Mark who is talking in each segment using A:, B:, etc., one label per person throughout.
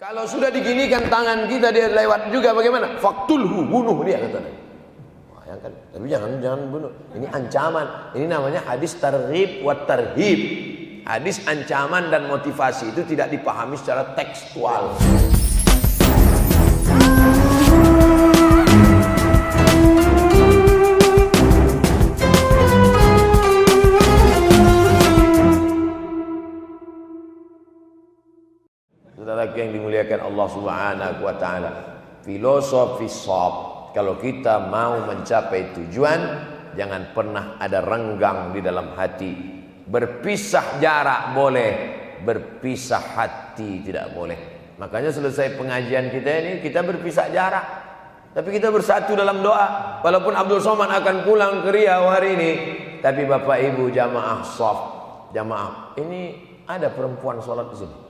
A: Kalau sudah diginikan tangan kita dia lewat juga bagaimana? Faktulhu, bunuh dia kata Nabi. Wah, ya kan? Tapi jangan bunuh. Ini ancaman. Ini namanya hadis targhib wa tarhib. Hadis ancaman dan motivasi itu tidak dipahami secara tekstual. Saudara yang dimuliakan Allah Subhanahu wa taala, filosofi shop, kalau kita mau mencapai tujuan, jangan pernah ada renggang di dalam hati. Berpisah jarak boleh, berpisah hati tidak boleh. Makanya selesai pengajian kita ini, kita berpisah jarak, tapi kita bersatu dalam doa. Walaupun Abdul Somad akan pulang ke Riau hari ini, tapi Bapak Ibu jamaah shop, jamaah ini ada perempuan sholat di sini.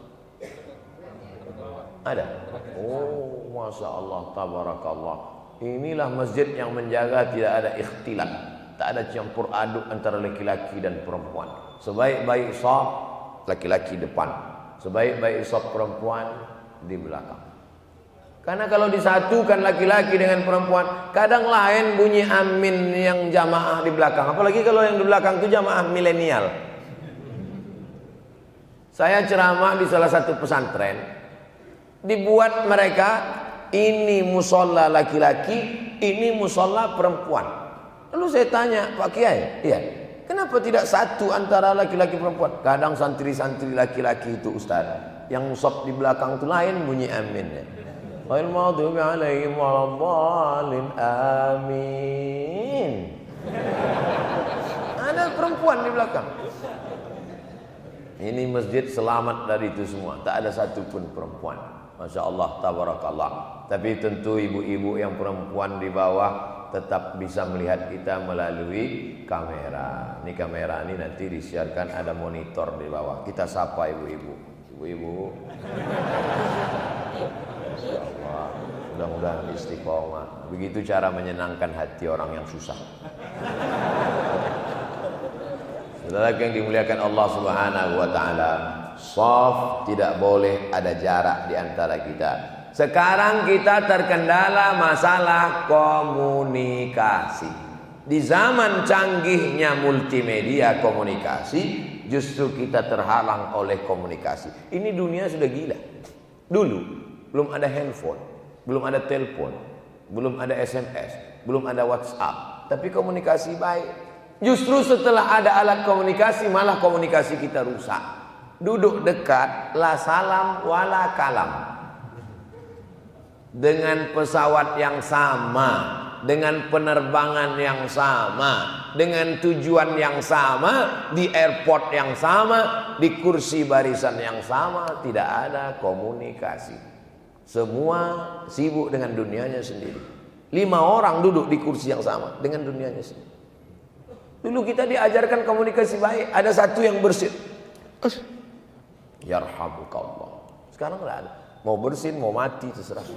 A: Ada? Oh, Masya Allah, tabarakallah. Inilah masjid yang menjaga tidak ada ikhtilat, tak ada campur aduk antara laki-laki dan perempuan. Sebaik-baik shaf, laki-laki depan. Sebaik-baik shaf perempuan di belakang. Karena kalau disatukan laki-laki dengan perempuan, kadang lain bunyi amin yang jamaah di belakang. Apalagi kalau yang di belakang itu jamaah milenial. Saya ceramah di salah satu pesantren. Dibuat mereka ini musola laki-laki, ini musola perempuan. Lalu saya tanya, Pak Kiai, iya, kenapa tidak satu antara laki-laki perempuan? Kadang santri-santri laki-laki itu Ustaz, yang musab di belakang itu lain bunyi aminnya. Ghairil maghdubi alaihim waladdallin, amin. Ada perempuan di belakang. Ini masjid selamat dari itu semua, tak ada satupun perempuan. Masya Allah, tabarakallah. Tapi tentu ibu-ibu yang perempuan di bawah tetap bisa melihat kita melalui kamera. Ini kamera ini nanti disiarkan, ada monitor di bawah. Kita sapa ibu-ibu. Ibu-ibu, Masya Allah, mudah-mudahan istiqomah. Begitu cara menyenangkan hati orang yang susah. Saudara yang dimuliakan Allah Subhanahu wa taala, shaf tidak boleh ada jarak di antara kita. Sekarang kita terkendala masalah komunikasi. Di zaman canggihnya multimedia komunikasi, justru kita terhalang oleh komunikasi. Ini dunia sudah gila. Dulu belum ada handphone, belum ada telepon, belum ada SMS, belum ada WhatsApp, tapi komunikasi baik. Justru setelah ada alat komunikasi, malah komunikasi kita rusak. Duduk dekat, la salam wala kalam. Dengan pesawat yang sama, dengan penerbangan yang sama, dengan tujuan yang sama, di airport yang sama, di kursi barisan yang sama, tidak ada komunikasi. Semua sibuk dengan dunianya sendiri. 5 orang duduk di kursi yang sama dengan dunianya sendiri. Dulu kita diajarkan komunikasi baik, ada satu yang bersin. Yarhamukallah. Sekarang enggak ada. Mau bersin, mau mati terserah.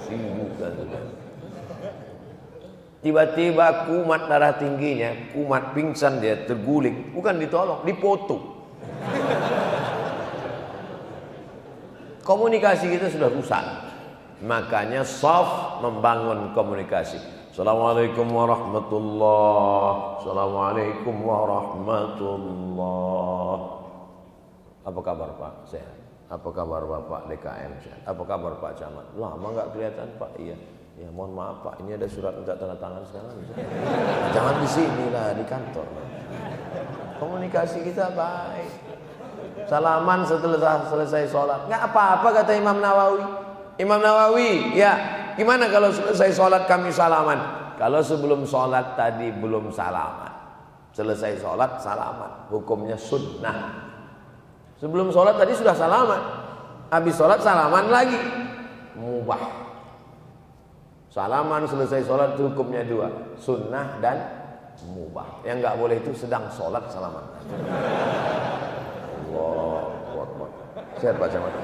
A: Sibuk kan. Tiba-tiba kumat darah tingginya, kumat pingsan dia terguling, bukan ditolong, dipoto. Komunikasi kita sudah rusak. Makanya shaf membangun komunikasi. Assalamualaikum warahmatullahi. Assalamualaikum warahmatullahi. Apa kabar Pak? Sehat. Apa kabar Bapak DKM? Sehat. Apa kabar Pak Camat? Lama nggak kelihatan Pak. Iya. Ya mohon maaf Pak. Ini ada surat minta tanda tangan sekarang. Jangan di sini lah, di kantor. Komunikasi kita baik. Salaman setelah selesai sholat. Nggak apa-apa kata Imam Nawawi. Imam Nawawi, ya. Gimana kalau selesai sholat kami salaman? Kalau sebelum sholat tadi belum salaman, selesai sholat salaman, hukumnya sunnah. Sebelum sholat tadi sudah salaman, habis sholat salaman lagi, mubah. Salaman selesai sholat itu hukumnya 2, sunnah dan mubah. Yang nggak boleh itu sedang sholat salaman. Allahu Akbar. Sehat Pak Camat.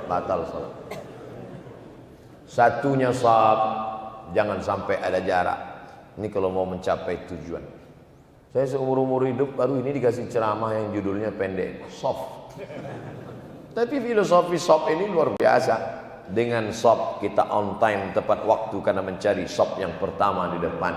A: Batal sholat. Satunya shaf, jangan sampai ada jarak. Ini kalau mau mencapai tujuan. Saya seumur-umur hidup baru ini dikasih ceramah yang judulnya pendek, soft. Tapi filosofi soft ini luar biasa. Dengan soft kita on time, tepat waktu karena mencari soft yang pertama di depan.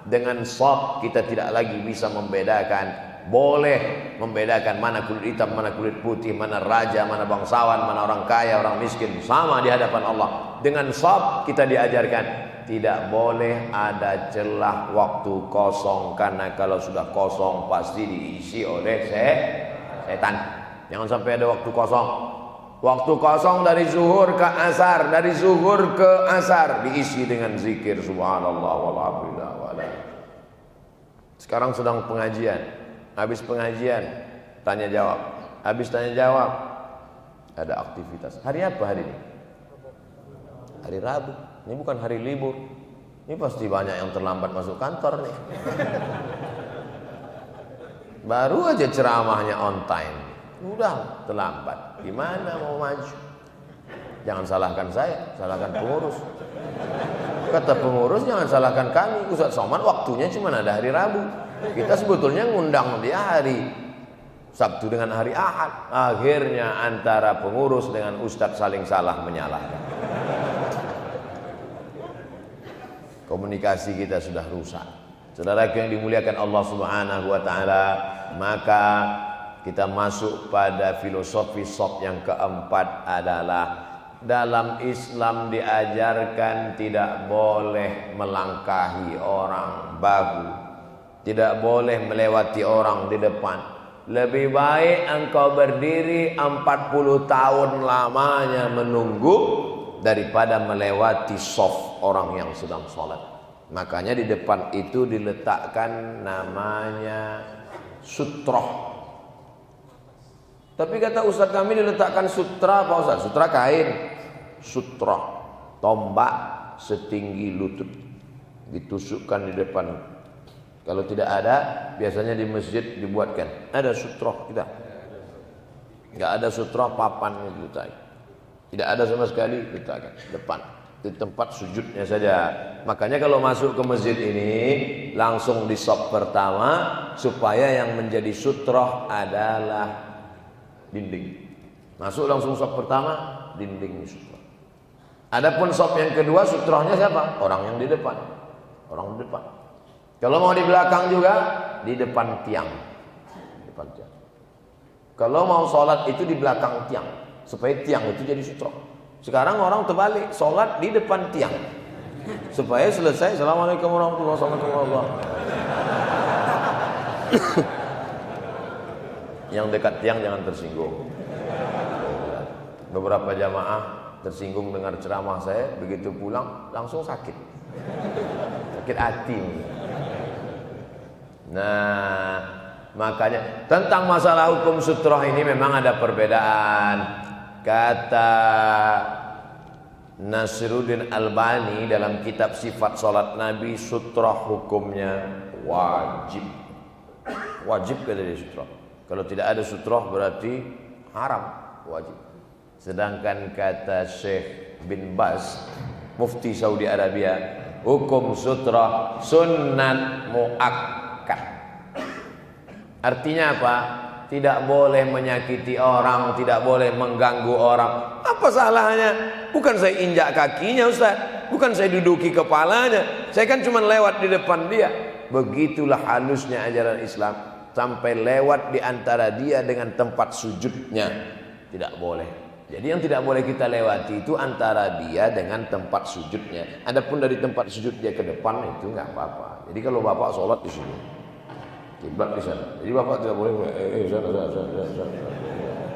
A: Dengan soft kita tidak lagi bisa membedakan, boleh membedakan mana kulit hitam, mana kulit putih, mana raja, mana bangsawan, mana orang kaya, orang miskin, sama di hadapan Allah. Dengan soft kita diajarkan tidak boleh ada celah waktu kosong, karena kalau sudah kosong pasti diisi oleh setan. Jangan sampai ada waktu kosong. Waktu kosong dari zuhur ke asar, dari zuhur ke asar diisi dengan zikir subhanallah walhamdulillah wala. Sekarang sedang pengajian, habis pengajian tanya jawab, habis tanya jawab ada aktivitas. Hari apa hari ini? Hari Rabu. Ini bukan hari libur. Ini pasti banyak yang terlambat masuk kantor nih. Baru aja ceramahnya on time, udah terlambat. Gimana mau maju? Jangan salahkan saya, salahkan pengurus. Kata pengurus jangan salahkan kami. Ustaz Somad waktunya cuma ada hari Rabu. Kita sebetulnya ngundang dia hari Sabtu dengan hari Ahad. Akhirnya antara pengurus dengan ustaz saling salah menyalahkan. Komunikasi kita sudah rusak. Saudaraku yang dimuliakan Allah Subhanahu wa taala, maka kita masuk pada filosofi soft yang keempat adalah dalam Islam diajarkan tidak boleh melangkahi orang bahu, tidak boleh melewati orang di depan. Lebih baik engkau berdiri 40 tahun lamanya menunggu daripada melewati soft orang yang sedang sholat. Makanya di depan itu diletakkan namanya sutroh. Tapi kata ustaz kami diletakkan sutra, Pak Ustaz? Sutra kain. Sutra, tombak setinggi lutut, ditusukkan di depan. Kalau tidak ada, biasanya di masjid dibuatkan. Ada sutra kita. Enggak ada sutra, papan diletakkan. Tidak ada sama sekali, diletakkan depan. Di tempat sujudnya saja. Makanya kalau masuk ke masjid ini langsung di sop pertama, supaya yang menjadi sutra adalah dinding. Masuk langsung sop pertama, dinding sutra. Adapun sop yang kedua, sutrahnya siapa? Orang yang di depan. Orang di depan. Kalau mau di belakang juga, di depan tiang. Depan tiang. Kalau mau sholat itu di belakang tiang, supaya tiang itu jadi sutra. Sekarang orang terbalik, sholat di depan tiang, supaya selesai assalamualaikum warahmatullahi wabarakatuh. Yang dekat tiang jangan tersinggung. Beberapa jamaah tersinggung dengar ceramah saya, begitu pulang langsung sakit hati. Nah, makanya tentang masalah hukum sutroh ini memang ada perbedaan. Kata Nasiruddin Albani dalam kitab Sifat Salat Nabi, sutroh hukumnya wajib. Wajib kata dia sutroh. Kalau tidak ada sutroh berarti haram, wajib. Sedangkan kata Syekh bin Baz, Mufti Saudi Arabia, hukum sutroh sunnat muakkad. Artinya apa? Tidak boleh menyakiti orang, tidak boleh mengganggu orang. Apa salahnya? Bukan saya injak kakinya Ustaz, bukan saya duduki kepalanya, saya kan cuma lewat di depan dia. Begitulah halusnya ajaran Islam. Sampai lewat di antara dia dengan tempat sujudnya, tidak boleh. Jadi yang tidak boleh kita lewati itu antara dia dengan tempat sujudnya. Adapun dari tempat sujud dia ke depan itu nggak apa-apa. Jadi kalau bapak sholat di sini, kiblat di sana. Jadi bapak tidak boleh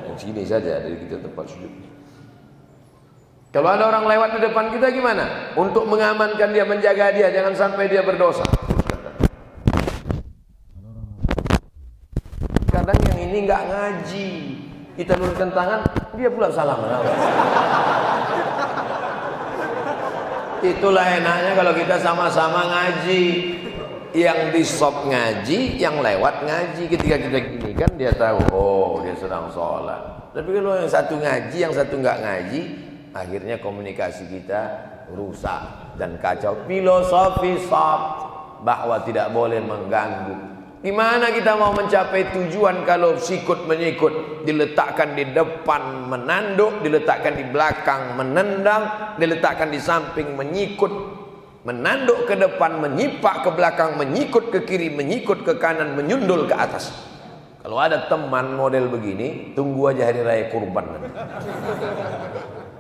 A: yang sini saja dari kita tempat sujud. Kalau ada orang lewat di depan kita gimana? Untuk mengamankan dia, menjaga dia, jangan sampai dia berdosa. Kadang yang ini nggak ngaji, kita luruskan tangan, dia pula salah menawar. Itulah enaknya kalau kita sama-sama ngaji. Yang di sop ngaji, yang lewat ngaji. Ketika kita gini kan dia tahu, oh dia sedang sholat. Tapi kalau yang satu ngaji, yang satu nggak ngaji, akhirnya komunikasi kita rusak dan kacau. Filosofi sop bahwa tidak boleh mengganggu. Gimana kita mau mencapai tujuan kalau sikut menyikut diletakkan di depan menanduk, diletakkan di belakang menendang, diletakkan di samping menyikut, menanduk ke depan, menyipak ke belakang, menyikut ke kiri, menyikut ke kanan, menyundul ke atas. Kalau ada teman model begini, tunggu aja hari raya kurban nanti.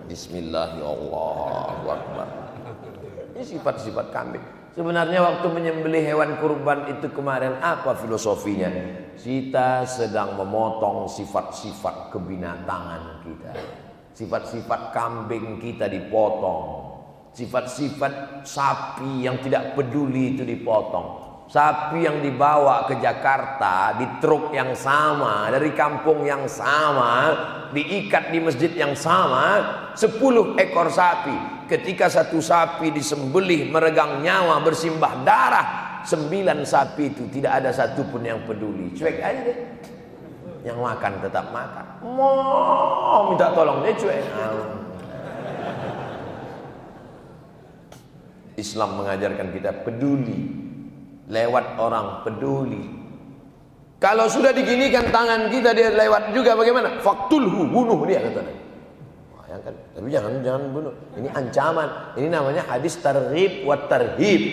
A: Bismillahirrahmanirrahim. Ini sifat-sifat kambing. Sebenarnya waktu menyembelih hewan kurban itu kemarin apa filosofinya? Kita sedang memotong sifat-sifat kebinatangan kita. Sifat-sifat kambing kita dipotong. Sifat-sifat sapi yang tidak peduli itu dipotong. Sapi yang dibawa ke Jakarta di truk yang sama, dari kampung yang sama, diikat di masjid yang sama, 10 ekor sapi. Ketika satu sapi disembelih meregang nyawa bersimbah darah, 9 sapi itu tidak ada satupun yang peduli. Cuek aja deh. Yang makan tetap makan. Mau minta tolong dia cuek. Islam mengajarkan kita peduli. Lewat orang peduli. Kalau sudah diginikan tangan kita dia lewat juga bagaimana? Faktulhu, bunuh dia katanya. Bayangkan, tapi jangan bunuh. Ini ancaman. Ini namanya hadis targhib wa tarhib.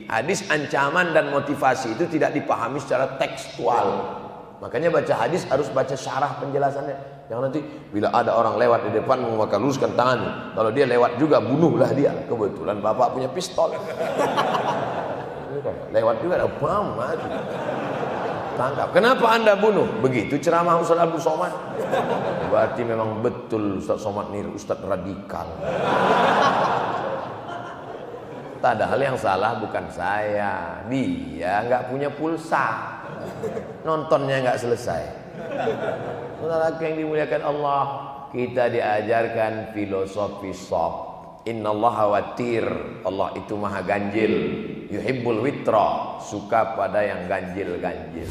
A: Hadis ancaman dan motivasi itu tidak dipahami secara tekstual. Makanya baca hadis harus baca syarah penjelasannya. Jangan nanti bila ada orang lewat di depan maka luruskan tangannya. Kalau dia lewat juga bunuhlah dia. Kebetulan bapak punya pistol. Lewat juga ada bom mati. Tangkap. Kenapa anda bunuh? Begitu ceramah Ustaz Abdul Somad. Berarti memang betul Ustaz Somad ini Ustaz radikal. Padahal yang salah bukan saya. Dia nggak punya pulsa. Nontonnya nggak selesai. Saudara yang dimuliakan Allah, kita diajarkan filosofi soft. Innallaha watir, Allah itu maha ganjil. Yuhibbul witra, suka pada yang ganjil-ganjil.